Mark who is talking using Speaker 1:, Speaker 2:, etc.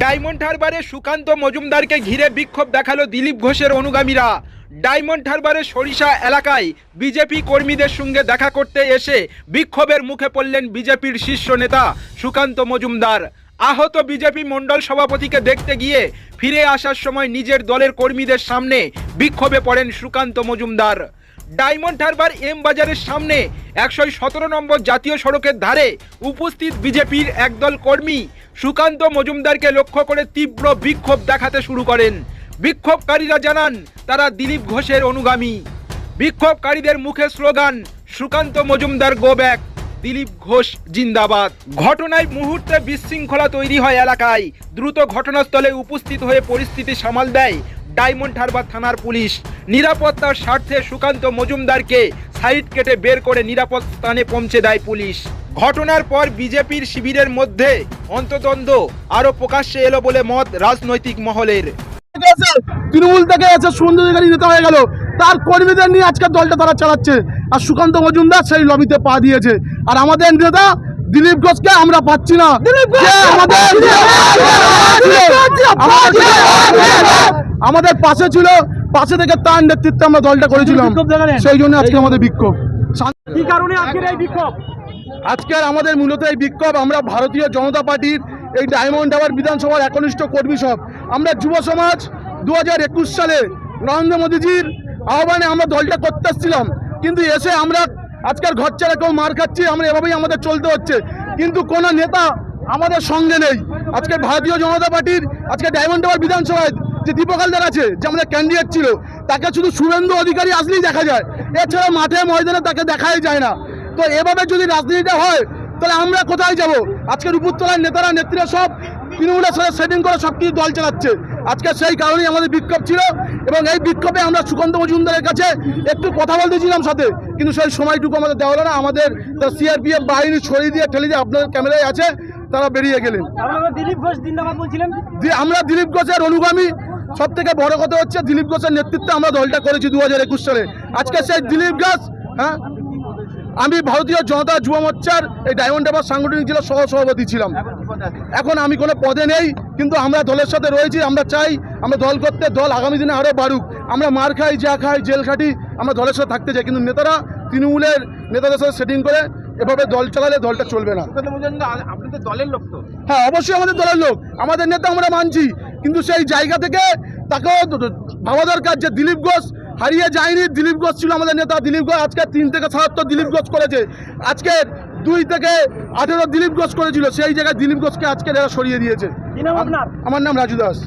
Speaker 1: Diamond হারবারে Sukanta মজুমদারকে ঘিরে বিক্ষোভ দেখালো দিলীপ ঘোষের অনুগামীরা। ডায়মন্ড হারবারের সরিষা এলাকায় বিজেপি কর্মীদের সঙ্গে দেখা করতে এসে বিক্ষোভের মুখে পড়লেন বিজেপির শীর্ষ নেতা সুকান্ত মজুমদার। আহত বিজেপি মণ্ডল সভাপতিকে দেখতে গিয়ে ফিরে আসার সময় নিজের দলের কর্মীদের সামনে বিক্ষোভে পড়েন সুকান্ত মজুমদার। ডায়মন্ড হারবার এম বাজারের সামনে 117 নম্বর জাতীয় সড়কের ধারে উপস্থিত বিজেপির একদল কর্মী সুকান্ত মজুমদারকে লক্ষ্য করে তীব্র বিক্ষোভ দেখাতে শুরু করেন। বিক্ষোভকারীরা জানান তারা দিলীপ ঘোষের অনুগামী। বিক্ষোভকারীদের মুখে slogan Sukanta Majumdar go back, Dilip Ghosh জিন্দাবাদ। ঘটনায় মুহূর্তে বিশৃঙ্খলা তৈরি হয় এলাকায়। দ্রুত ঘটনাস্থলে উপস্থিত হয়ে পরিস্থিতি সামাল দেয় ডায়মন্ড হারবার থানার পুলিশ। নিরাপত্তার স্বার্থে সুকান্ত মজুমদারকে সাইড কেটে বের করে নিরাপদ স্থানে পৌঁছে দেয় পুলিশ। ঘটনার পর বিজেপির শিবিরের মধ্যে অন্তদ্বন্দ্ব আরো প্রকাশ্যে এলো বলে মত রাজনৈতিক মহলের।
Speaker 2: তৃণমূল থেকে সুন্দরী নেতা হয়ে গেল, তার কর্মীদের নিয়ে আজকের দলটা তারা চালাচ্ছে, আর সুকান্ত মজুমদার সেই লবিতে পা দিয়েছে। আর আমাদের নেতা দিলীপ ঘোষকে আমরা পাচ্ছি না। আমাদের পাশে ছিল, পাশে থেকে তার নেতৃত্বে আমরা দলটা করেছিলাম, সেই জন্য আজকে আমাদের বিক্ষোভ।
Speaker 3: কি কারণে আজকের এই বিক্ষোভ?
Speaker 2: আজকের আমাদের মূলত এই বিক্ষোভ, আমরা ভারতীয় জনতা পার্টির এই ডায়মন্ড হারবার বিধানসভার একনিষ্ঠ কর্মী সব আমরা যুব সমাজ 2021 সালে নরেন্দ্র মোদীজির আহ্বানে আমরা দলটা করতে এসেছিলাম, কিন্তু এসে আমরা আজকের ঘর ছেড়ে কেউ মার খাচ্ছি, আমরা এভাবেই আমাদের চলতে হচ্ছে। কিন্তু কোনো নেতা আমাদের সঙ্গে নেই। আজকে ভারতীয় জনতা পার্টির আজকে ডায়মন্ড হারবার বিধানসভায় যে দীপক হালদার আছে, যে আমাদের ক্যান্ডিডেট ছিল, তাকে শুধু শুভেন্দু অধিকারী আসলেই দেখা যায়, এছাড়া মাঠে ময়দানে তাকে দেখাই যায় না। তো এভাবে যদি রাজনীতিটা হয় তাহলে আমরা কোথায় যাব? আজকের উপরতলার নেতারা নেত্রীরা সব তৃণমূলের সাথে সেটিং করে সব কিছু দল চালাচ্ছে। আজকে সেই কারণেই আমাদের বিক্ষোভ ছিল, এবং এই বিক্ষোভে আমরা সুকান্ত মজুমদারের কাছে একটু কথা বলতেছিলাম সাথে, কিন্তু সেই সময়টুকু আমাদের দেওয়া হলো না। আমাদের সিআরপিএফ বাহিনী ছড়িয়ে দিয়ে ঠেলে দিয়ে, আপনাদের ক্যামেরায় আছে, তারা বেরিয়ে গেলেন।
Speaker 3: দিলীপ ঘোষ জিন্দাবাদ বলছিলেন।
Speaker 2: আমরা দিলীপ ঘোষের অনুগামী। সব থেকে বড় কথা হচ্ছে দিলীপ ঘোষের নেতৃত্বে আমরা দলটা করেছি 2021 সালে। আজকে সেই দিলীপ ঘোষ, হ্যাঁ, আমি ভারতীয় জনতা যুব মোর্চার এই ডায়মন্ড হারবার সাংগঠনিক জেলার সহসভাপতি ছিলাম। এখন আমি কোনো পদে নেই, কিন্তু আমরা দলের সাথে রয়েছি। আমরা চাই আমরা দল করতে, দল আগামী দিনে আরও বাড়ুক। আমরা মার খাই, যা খাই, জেল খাটি, আমরা দলের সাথে থাকতে চাই, কিন্তু নেতারা তৃণমূলের নেতাদের সাথে সেটিং করে এভাবে দল চালালে দলটা চলবে না।
Speaker 3: আপনাদের দলের লোক তো?
Speaker 2: হ্যাঁ, অবশ্যই আমাদের দলের লোক, আমাদের নেতা আমরা মানছি, কিন্তু সেই জায়গা থেকে তাকেও ভাবা দরকার যে দিলীপ ঘোষ হারিয়ে যায়নি। দিলীপ ঘোষ ছিল আমাদের নেতা। দিলীপ ঘোষ আজকে 3 থেকে 77 দিলীপ ঘোষ করেছে, আজকে 2 থেকে 18 দিলীপ ঘোষ করেছিল। সেই জায়গায় দিলীপ ঘোষকে আজকে এরা সরিয়ে দিয়েছে।
Speaker 3: আমার
Speaker 2: নাম রাজু দাস।